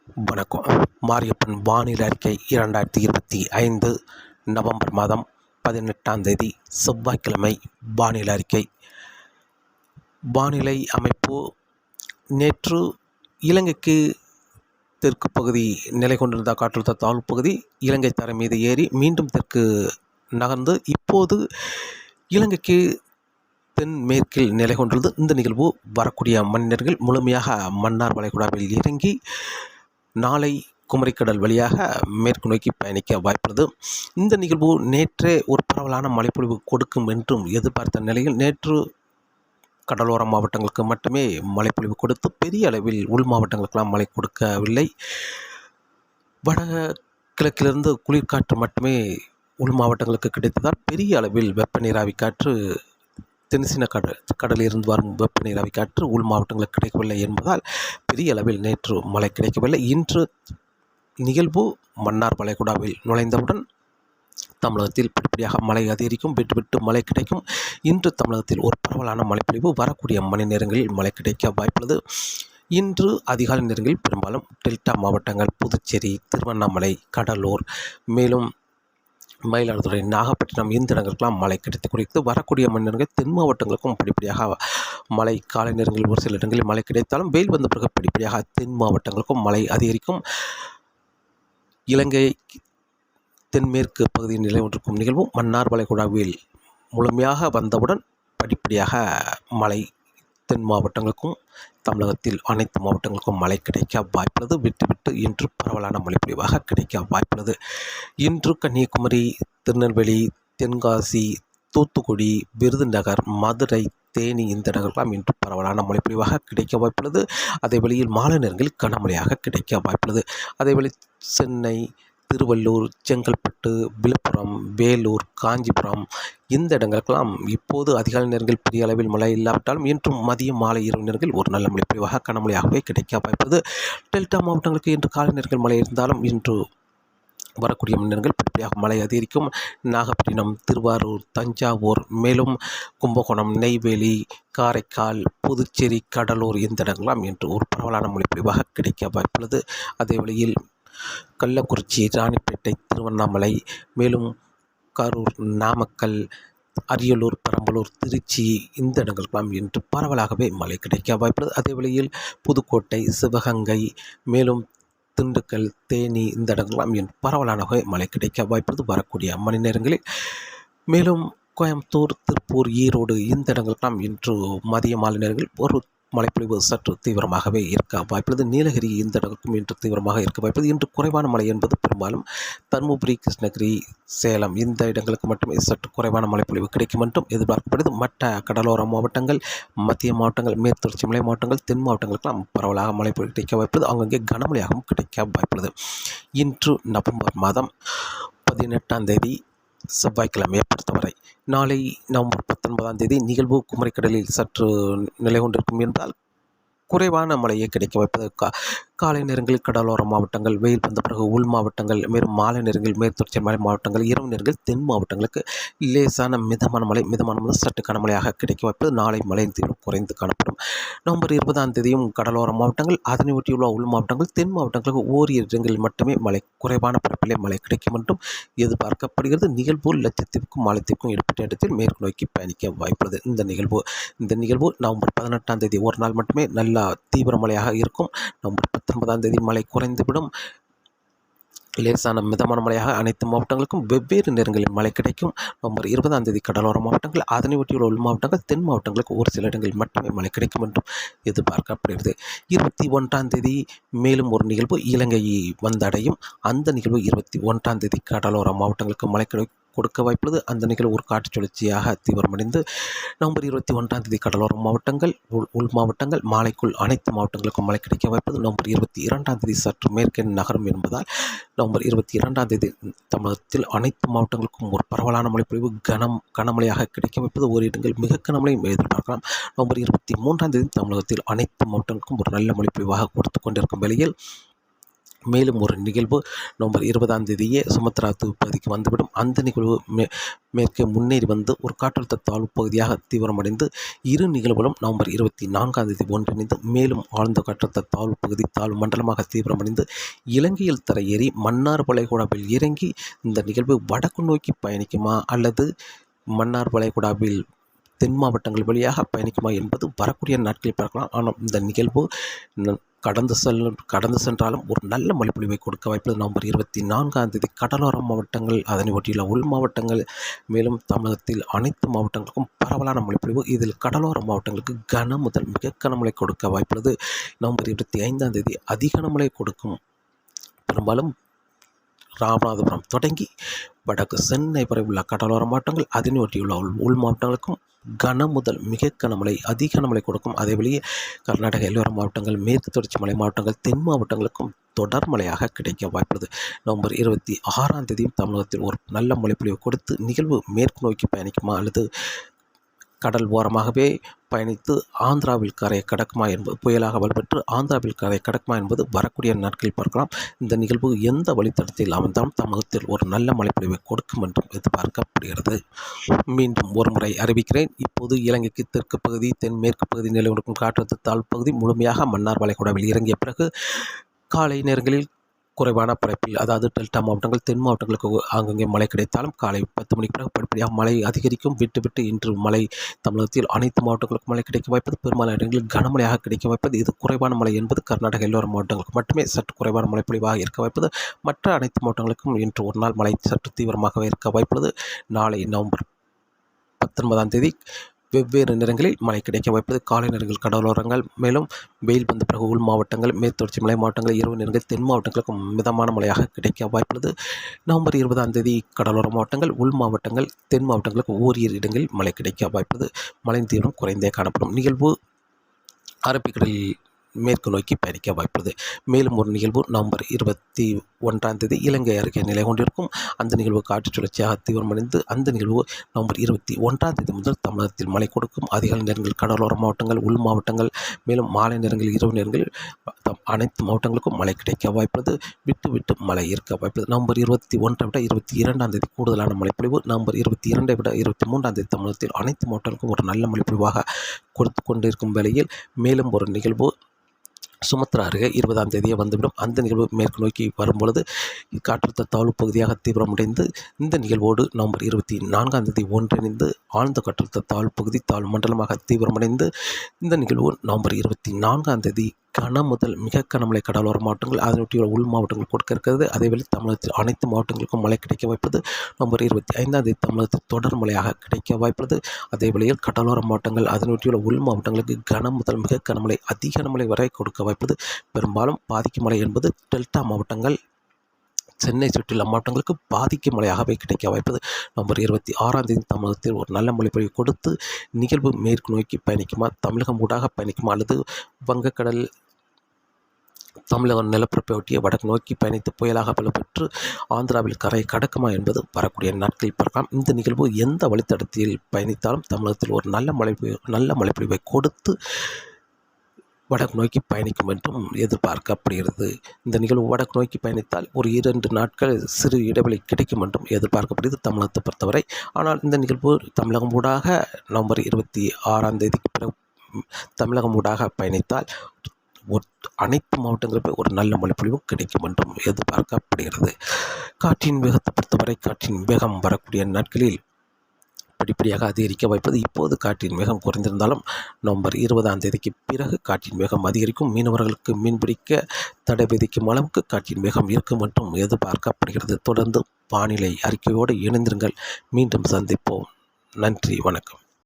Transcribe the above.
வணக்கம். மாரியப்பன் வானிலை அறிக்கை 2025 நவம்பர் மாதம் 18ஆம் தேதி செவ்வாய்க்கிழமை வானிலை அறிக்கை. வானிலை அமைப்பு: நேற்று இலங்கைக்கு தெற்கு பகுதி நிலை கொண்டிருந்த காற்றழுத்த தாழ்வு பகுதி இலங்கை தரை மீது ஏறி மீண்டும் தெற்கு நகர்ந்து இப்போது இலங்கைக்கு தென்மேற்கில் நிலை கொண்டுள்ளது. இந்த நிகழ்வு வரக்கூடிய மணி முழுமையாக மன்னார் வளைகுடாவில் இறங்கி நாளை குமரிக்கடல் வழியாக மேற்கு நோக்கி பயணிக்க வாய்ப்புள்ளது. இந்த நிகழ்வு நேற்றே ஒரு பரவலான மழைப்பொழிவு கொடுக்கும் என்றும் எதிர்பார்த்த நிலையில் நேற்று கடலோர மாவட்டங்களுக்கு மட்டுமே மழைப்பொழிவு கொடுத்து பெரிய அளவில் உள் மாவட்டங்களுக்கெல்லாம் மழை கொடுக்கவில்லை. வட கிழக்கிலிருந்து குளிர்காற்று மட்டுமே உள் மாவட்டங்களுக்கு கிடைத்ததால் பெரிய அளவில் வெப்ப நீராவி காற்று தென்சீன கடலில் இருந்து வரும் வெப்ப நீராவி காற்று உள் மாவட்டங்களுக்கு கிடைக்கவில்லை என்பதால் பெரிய அளவில் நேற்று மழை கிடைக்கவில்லை. இன்று நிகழ்வு மன்னார் வளைகுடாவில் நுழைந்தவுடன் தமிழகத்தில் படிப்படியாக மழை அதிகரிக்கும், விட்டு விட்டு மழை கிடைக்கும். இன்று தமிழகத்தில் ஒரு பரவலான மழைப்பொழிவு வரக்கூடிய மணி நேரங்களில் மழை கிடைக்க வாய்ப்புள்ளது. இன்று அதிகாலை நேரங்களில் பெரும்பாலும் டெல்டா மாவட்டங்கள் புதுச்சேரி, திருவண்ணாமலை, கடலூர், மேலும் மயிலாடுதுறை, நாகப்பட்டினம் இந்த இடங்களுக்கெல்லாம் மழை கிடைத்து குறித்து வரக்கூடிய மணி நேரங்கள் தென் மாவட்டங்களுக்கும் படிப்படியாக மழை காலை நேரங்களில் ஒரு சில இடங்களில் மழை கிடைத்தாலும் வெயில் வந்த பிறகு படிப்படியாக தென் மாவட்டங்களுக்கும் மழை அதிகரிக்கும். இலங்கை தென்மேற்கு பகுதியில் நிலை கொண்டிருக்கும் நிகழ்வும் மன்னார் வளைகுடாவில் முழுமையாக வந்தவுடன் படிப்படியாக மழை தென் மாவட்டங்களுக்கும் தமிழகத்தில் அனைத்து மாவட்டங்களுக்கும் மழை கிடைக்க வாய்ப்புள்ளது. விட்டு விட்டு இன்று பரவலான மழைப்பொழிவாக கிடைக்க வாய்ப்புள்ளது. இன்று கன்னியாகுமரி, திருநெல்வேலி, தென்காசி, தூத்துக்குடி, விருதுநகர், மதுரை, தேனி இந்த இடங்கள்லாம் இன்று பரவலான மழைப்பொழிவாக கிடைக்க வாய்ப்புள்ளது. அதே வழியில் மாலை நேரங்களில் கனமழையாக கிடைக்க வாய்ப்புள்ளது. அதேவேளை சென்னை, திருவள்ளூர், செங்கல்பட்டு, விழுப்புரம், வேலூர், காஞ்சிபுரம் இந்த இடங்களுக்கெல்லாம் இப்போது அதிகாலை நேரங்கள் பெரிய அளவில் மழை இல்லாவிட்டாலும் இன்றும் மதியம் மாலை இரவு நேரங்கள் ஒரு நல்ல மழைப்பொழிவாக கனமழையாகவே கிடைக்க வாய்ப்புள்ளது. டெல்டா மாவட்டங்களுக்கு இன்று காலை நேரங்கள் மழை இருந்தாலும் இன்று வரக்கூடிய நேரங்கள் படிப்படியாக மழை அதிகரிக்கும். நாகப்பட்டினம், திருவாரூர், தஞ்சாவூர், மேலும் கும்பகோணம், நெய்வேலி, காரைக்கால், புதுச்சேரி, கடலூர் இந்த இடங்கள்லாம் இன்று ஒரு பரவலான மழைப்பொழிவாக கிடைக்க வாய்ப்புள்ளது. அதே வழியில் கள்ளக்குறிச்சி, ராணிப்பேட்டை, திருவண்ணாமலை, மேலும் கரூர், நாமக்கல், அரியலூர், பெரம்பலூர், திருச்சி இந்த இடங்களுக்கெல்லாம் இன்று பரவலாகவே மழை கிடைக்க வாய்ப்புள்ளது. அதே வழியில் புதுக்கோட்டை, சிவகங்கை, மேலும் திண்டுக்கல், தேனி இந்த இடங்கள்லாம் இன்று பரவலானவே மழை கிடைக்க வாய்ப்புள்ளது வரக்கூடிய மணி நேரங்களில். மேலும் கோயம்புத்தூர், திருப்பூர், ஈரோடு இந்த இடங்களுக்கெல்லாம் இன்று மதிய மாலை நேரங்களில் ஒரு மழைப்பொழிவு சற்று தீவிரமாகவே இருக்க வாய்ப்புள்ளது. நீலகிரி இந்த இடங்களுக்கும் இன்று தீவிரமாக இருக்க வாய்ப்புள்ளது. இன்று குறைவான மழை என்பது பெரும்பாலும் தருமபுரி, கிருஷ்ணகிரி, சேலம் இந்த இடங்களுக்கு மட்டுமே சற்று குறைவான மழைப்பொழிவு கிடைக்கும் என்றும் எதிர்பார்க்கப்படுது. மற்ற கடலோர மாவட்டங்கள், மத்திய மாவட்டங்கள், மேற்கு தொடர்ச்சி மலை மாவட்டங்கள், தென் மாவட்டங்களுக்கெல்லாம் பரவலாக மழைப்பொழிவு கிடைக்க வாய்ப்புள்ளது. அங்கங்கே கனமழையாகவும் கிடைக்க வாய்ப்புள்ளது. இன்று நவம்பர் மாதம் 18ஆம் தேதி செவ்வாய்க்கிழமையை பொறுத்தவரை நாளை நவம்பர் 19ஆம் தேதி நிகழ்வு குமரிக்கடலில் சற்று நிலை கொண்டிருக்கும் என்றால் குறைவான மழையை கிடைக்க வைப்பது. காலை நேரங்களில் கடலோர மாவட்டங்கள், வெயில் வந்த பிறகு உள் மாவட்டங்கள், மேலும் மாலை நேரங்களில் மேற்கு தொடர்ச்சி மலை மாவட்டங்கள், இரவு நேரங்களில் தென் மாவட்டங்களுக்கு லேசான மிதமான மழை சற்று கனமழையாக கிடைக்க வைப்பது. நாளை மழையின் தீவிரம் குறைந்து காணப்படும். நவம்பர் 20ஆம் தேதியும் கடலோர மாவட்டங்கள், அதனை ஒட்டியுள்ள உள் மாவட்டங்கள், தென் மாவட்டங்களுக்கு ஓரிரு இடங்களில் மட்டுமே மழை குறைவான பரப்பிலே மழை கிடைக்கும் என்றும் எதிர்பார்க்கப்படுகிறது. நிகழ்வு லட்சத்தீவுக்கும் மாலத்தீவுக்கும் இடைப்பட்ட இடத்தில் மேற்கு நோக்கி பயணிக்க வாய்ப்புள்ளது. இந்த நிகழ்வு நவம்பர் 18ஆம் தேதி ஒரு நாள் மட்டுமே நல்ல தீவிர மழையாக இருக்கும். நவம்பர் 19ஆம் தேதி மழை குறைந்துவிடும். லேசான மிதமான மழையாக அனைத்து மாவட்டங்களுக்கும் வெவ்வேறு நேரங்களில் மழை கிடைக்கும். நவம்பர் 20ஆம் தேதி கடலோர மாவட்டங்கள், அதனை ஒட்டியுள்ள உள் மாவட்டங்கள், தென் மாவட்டங்களுக்கு ஒரு சில இடங்களில் மட்டுமே மழை கிடைக்கும் என்றும் எதிர்பார்க்கப்படுகிறது. 21ஆம் தேதி மேலும் ஒரு நிகழ்வு இலங்கையை வந்தடையும். அந்த நிகழ்வு 21ஆம் தேதி கடலோர மாவட்டங்களுக்கு மழை கொடுக்க வாய்ப்புள்ளது. அந்த நிகழ்வு ஒரு காற்று சுழற்சியாக தீவிரமடைந்து நவம்பர் 21ஆம் தேதி கடலோர மாவட்டங்கள், உள் மாவட்டங்கள், மாலைக்குள் அனைத்து மாவட்டங்களுக்கும் மழை கிடைக்க வாய்ப்புள்ளது. நவம்பர் 22ஆம் தேதி சற்று மேற்கே நகரும் என்பதால் நவம்பர் 22ஆம் தேதி தமிழகத்தில் அனைத்து மாவட்டங்களுக்கும் ஒரு பரவலான மழைப்பொழிவு கனமழையாக கிடைக்க வைப்பது. ஒரு இடங்கள் மிக கனமழையும் எதிர்பார்க்கலாம். நவம்பர் 23ஆம் தேதி தமிழகத்தில் அனைத்து மாவட்டங்களுக்கும் ஒரு நல்ல மழைப்பொழிவாக கொடுத்து கொண்டிருக்கும் வேளையில் மேலும் ஒரு நிகழ்வு நவம்பர் 20ஆம் தேதியே சுமத்ரா தீவு பகுதிக்கு வந்துவிடும். அந்த நிகழ்வு மேற்கே முன்னேறி வந்து ஒரு காற்றழுத்த தாழ்வு பகுதியாக தீவிரமடைந்து இரு நிகழ்வுகளும் நவம்பர் 24ஆம் தேதி ஒன்றிணைந்து மேலும் ஆழ்ந்த காற்றழுத்த தாழ்வு பகுதி தாழ்வு மண்டலமாக தீவிரமடைந்து இலங்கையில் தரையேறி மன்னார் வளைகுடாவில் இறங்கி இந்த நிகழ்வு வடக்கு நோக்கி பயணிக்குமா அல்லது மன்னார் வளைகுடாவில் தென் மாவட்டங்கள் வழியாக பயணிக்குமா என்பது வரக்கூடிய நாட்களில் பார்க்கலாம். ஆனால் இந்த நிகழ்வு கடந்து சென்றாலும் ஒரு நல்ல மழைப்பொழிவை கொடுக்க வாய்ப்புள்ளது. நவம்பர் 24ஆம் தேதி கடலோர மாவட்டங்கள் அதனை ஒட்டியுள்ள உள் மாவட்டங்கள் மேலும் தமிழகத்தில் அனைத்து மாவட்டங்களுக்கும் பரவலான மழைப்பொழிவு. இதில் கடலோர மாவட்டங்களுக்கு கன முதல் மிக கனமழை கொடுக்க வாய்ப்புள்ளது. நவம்பர் 25ஆம் தேதி அதிகனமழை கொடுக்கும். பெரும்பாலும் ராமநாதபுரம் தொடங்கி வடக்கு சென்னை வரை உள்ள கடலோர மாவட்டங்கள் அதனை ஒட்டியுள்ள உள் மாவட்டங்களுக்கும் கன முதல் மிக கனமழை அதிகனமழை கொடுக்கும். அதே வழியே கர்நாடக எல்லோர மாவட்டங்கள் மேற்கு தொடர்ச்சி மலை மாவட்டங்கள் தென் மாவட்டங்களுக்கும் தொடர் மழையாக கிடைக்க வாய்ப்புள்ளது. நவம்பர் 26ஆம் தேதியும் தமிழகத்தில் ஒரு நல்ல மழைப்பொழிவு கொடுத்து நிகழ்வு மேற்கு நோக்கி பயணிக்குமா அல்லது கடல் ஓரமாகவே பயணித்து ஆந்திராவில் கரையை கடக்குமா என்பது புயலாக வலுப்பெற்று ஆந்திராவில் கரையை கடக்குமா என்பது வரக்கூடிய நாட்களில் பார்க்கலாம். இந்த நிகழ்வு எந்த வழித்தடத்தில் அமைந்தாலும் தமிழகத்தில் ஒரு நல்ல மழைப்பொழிவை கொடுக்கும் என்றும் எதிர்பார்க்கப்படுகிறது. மீண்டும் ஒரு முறை அறிவிக்கிறேன். இப்போது இலங்கைக்கு தெற்கு பகுதி தென்மேற்கு பகுதி நிலவொடுக்கும் காற்றழுத்த தாழ்வு பகுதி முழுமையாக மன்னார் வளைகுடாவில் இறங்கிய பிறகு காலை நேரங்களில் குறைவான பரப்பில் அதாவது டெல்டா மாவட்டங்கள் தென் மாவட்டங்களுக்கு அங்கங்கே மழை கிடைத்தாலும் காலை 10 மணிக்கு பிறகு படிப்படியாக மழை அதிகரிக்கும். விட்டு இன்று மழை தமிழகத்தில் அனைத்து மாவட்டங்களுக்கும் மழை கிடைக்க வாய்ப்பது. பெரும்பாலான இடங்களில் கனமழையாக கிடைக்க வாய்ப்பது. இது குறைவான மழை என்பது கர்நாடக எல்லோர மாவட்டங்களுக்கு மட்டுமே சற்று குறைவான மழைப்பொழிவாக இருக்க வாய்ப்பது. மற்ற அனைத்து மாவட்டங்களுக்கும் இன்று ஒரு நாள் மழை சற்று தீவிரமாகவே இருக்க வாய்ப்புள்ளது. நாளை நவம்பர் 19ஆம் தேதி வெவ்வேறு நேரங்களில் மழை கிடைக்க வாய்ப்பது. காலை நேரங்கள் கடலோரங்கள் மேலும் வெயில் வந்த பிறகு உள் மாவட்டங்கள் மேற்தொடர்ச்சி மலை மாவட்டங்கள் இரவு நேரங்கள் தென் மாவட்டங்களுக்கும் மிதமான மழையாக கிடைக்க வாய்ப்புள்ளது. நவம்பர் 20ஆம் தேதி கடலோர மாவட்டங்கள் உள் மாவட்டங்கள் தென் மாவட்டங்களுக்கு ஓரிரு இடங்களில் மழை கிடைக்க வாய்ப்புள்ளது. மழையின் தீவிரம் குறைந்தே காணப்படும். நிகழ்வு அரபிக்கடலில் மேற்கு நோக்கி பயணிக்க வாய்ப்புள்ளது. மேலும் ஒரு நிகழ்வு நவம்பர் 21ஆம் தேதி இலங்கை அருகே நிலை கொண்டிருக்கும். அந்த நிகழ்வு காற்று சுழற்சியாக தீவிரமடைந்து அந்த நிகழ்வு நவம்பர் 21ஆம் தேதி முதல் தமிழகத்தில் மழை கொடுக்கும். அதிகாலை நேரங்களில் கடலோர மாவட்டங்கள் உள் மாவட்டங்கள் மேலும் மாலை நேரங்களில் இரவு நேரங்களில் அனைத்து மாவட்டங்களுக்கும் மழை கிடைக்க வாய்ப்புள்ளது. விட்டு மழை இருக்க வாய்ப்புள்ளது. நவம்பர் 21 விட 22ஆம் தேதி கூடுதலான மழைப்பொழிவு. நவம்பர் 22 விட 23ஆம் தேதி தமிழகத்தில் அனைத்து மாவட்டங்களுக்கும் ஒரு நல்ல மழைப்பொழிவாக கொடுத்து கொண்டிருக்கும் வேளையில் மேலும் ஒரு நிகழ்வு சுமத்ரா அருகே 20ஆம் தேதியே வந்துவிடும். அந்த நிகழ்வு மேற்கு நோக்கி வரும்பொழுது காற்றழுத்த தாழ்வு பகுதியாக தீவிரமடைந்து இந்த நிகழ்வோடு நவம்பர் 24ஆம் தேதி ஒன்றிணைந்து ஆழ்ந்த காற்றழுத்த தாழ்வு பகுதி தாழ்வு மண்டலமாக தீவிரமடைந்து இந்த நிகழ்வு நவம்பர் 24ஆம் தேதி கன முதல் மிக கனமழை கடலோர மாவட்டங்கள் அதனொட்டியுள்ள உள் மாவட்டங்கள் கொடுக்க இருக்கிறது. அதேவேளை தமிழகத்தில் அனைத்து மாவட்டங்களுக்கும் மழை கிடைக்க வாய்ப்பது. நவம்பர் 25ஆம் தேதி தமிழகத்தில் தொடர் மழையாக கிடைக்க வாய்ப்புள்ளது. அதே வேளையில் கடலோர மாவட்டங்கள் அதனொட்டியுள்ள உள் மாவட்டங்களுக்கு கன முதல் மிக கனமழை அதிக கனமழை வரை கொடுக்க வாய்ப்பது. பெரும்பாலும் பாதிக்கும் மழை என்பது டெல்டா மாவட்டங்கள் சென்னை சுற்றியுள்ள மாவட்டங்களுக்கு பாதிக்கும் மழையாகவே கிடைக்க வாய்ப்பது. நவம்பர் 26ஆம் தேதி தமிழகத்தில் ஒரு நல்ல மழைப்பொழிவு கொடுத்து நிகழ்வு மேற்கு நோக்கி பயணிக்குமா தமிழகம் ஊடாக பயணிக்குமா அல்லது வங்கக்கடல் தமிழக நிலப்பரப்பை ஒட்டிய வடக்கு நோக்கி பயணித்து புயலாக வலுப்பெற்று ஆந்திராவில் கரை கடக்குமா என்பது வரக்கூடிய நாட்களில் பார்க்கலாம். இந்த நிகழ்வு எந்த வழித்தடத்தில் பயணித்தாலும் தமிழகத்தில் ஒரு நல்ல மழைப்பொழிவை கொடுத்து வடக்கு நோக்கி பயணிக்கும் என்றும் எதிர்பார்க்கப்படுகிறது. இந்த நிகழ்வு வடக்கு நோக்கி பயணித்தால் ஒரு 2 நாட்கள் சிறு இடைவெளி கிடைக்கும் என்றும் எதிர்பார்க்கப்படுகிறது தமிழகத்தை பொறுத்தவரை. ஆனால் இந்த நிகழ்வு தமிழகம் ஊடாக நவம்பர் 26ஆம் தேதிக்கு பிறகு தமிழகம் ஊடாக பயணித்தால் அனைத்து மாவட்டங்களுமே ஒரு நல்ல மழைப்பொழிவு கிடைக்கும் என்றும் எதிர்பார்க்கப்படுகிறது. காற்றின் வேகத்தை பொறுத்தவரை காற்றின் வேகம் வரக்கூடிய நாட்களில் படிப்படியாக அதிகரிக்க வாய்ப்பது. இப்போது காற்றின் வேகம் குறைந்திருந்தாலும் நவம்பர் 20ஆம் தேதிக்கு பிறகு காற்றின் வேகம் அதிகரிக்கும். மீனவர்களுக்கு மீன்பிடிக்க தடை விதிக்கும் அளவுக்கு காற்றின் வேகம் இருக்கும் என்றும் எதிர்பார்க்கப்படுகிறது. தொடர்ந்து வானிலை அறிக்கையோடு இணைந்திருங்கள். மீண்டும் சந்திப்போம். நன்றி, வணக்கம்.